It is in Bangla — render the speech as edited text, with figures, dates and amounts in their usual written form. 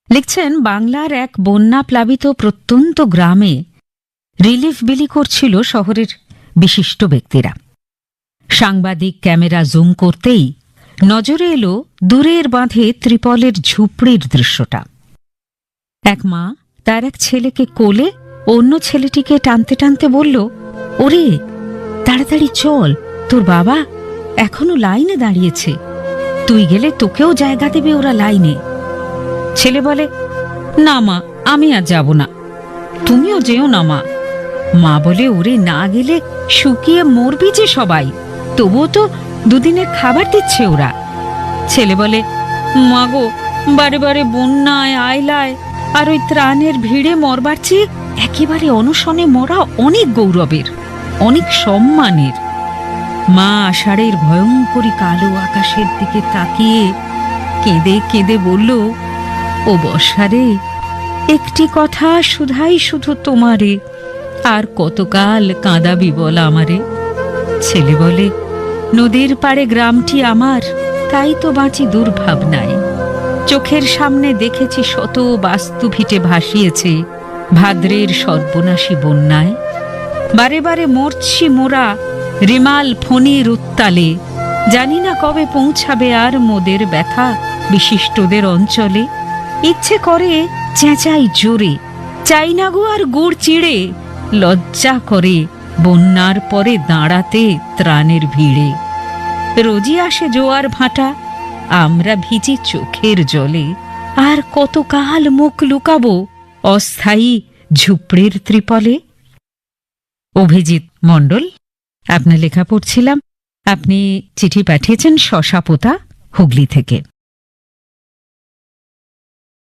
লিখছেন, বাংলার এক বন্যা প্লাবিত প্রত্যন্ত গ্রামে রিলিফ বিলি করছিল শহরের বিশিষ্ট ব্যক্তিরা। সাংবাদিক ক্যামেরা জুম করতেই নজরে এলো দূরের বাঁধে ত্রিপলের ঝুপড়ির দৃশ্যটা। এক মা তার এক ছেলেকে কোলে অন্য ছেলেটিকে টানতে টানতে বলল, ওরে তাড়াতাড়ি চল, তোর বাবা এখনো লাইনে দাঁড়িয়েছে, তুই গেলে তোকেও জায়গা দেবে ওরা লাইনে। ছেলে বলে, না মা, আমি আর যাব না, তুমিও যেও না মা। মা বলে, ওরে না গেলে শুকিয়ে মরবি যে সবাই, তবুও তো দুদিনের খাবার দিচ্ছে ওরা। ছেলে বলে, মা গো, বারে বারে বন্যায় আয়লায় আর ওই ত্রাণের ভিড়ে মরবার চেয়ে একেবারে অনশনে মরা অনেক গৌরবের, অনেক সম্মানের। মা আষাঢ়ের ভয়ঙ্করী কালো আকাশের দিকে তাকিয়ে কেঁদে কেঁদে বলল, ও বর্ষারে, একটি কথা শুধাই শুধু তোমারে, আর কতকাল কাঁদাবি বল আমারে। ছেলে বলে, নদীর পাড়ে গ্রামটি আমার, তাই তো বাঁচি দুর্ভাবনায়। চোখের সামনে দেখেছি শত বাস্তু ভিটে ভাসিয়েছে ভাদ্রের সর্বনাশী বন্যায়। বারে বারে মরছি মোরা রিমাল ফণির উত্তালে, জানি না কবে পৌঁছাবে আর মোদের ব্যথা বিশিষ্টদের অঞ্চলে। ইচ্ছে করে চেঁচাই জোরে, চাই না গো আর গুড় চিড়ে, লজ্জা করে বন্যার পরে দাঁড়াতে ত্রাণের ভিড়ে। রোজই আসে জোয়ার ভাটা, আমরা ভিজি চোখের জলে, আর কতকাল মুখ লুকাবো অস্থায়ী ঝুপড়ির ত্রিপলে। অভিজিৎ মণ্ডল আপনার লেখা পড়ছিলাম। আপনি চিঠি পাঠিয়েছেন শশাপোতা, হুগলি থেকে।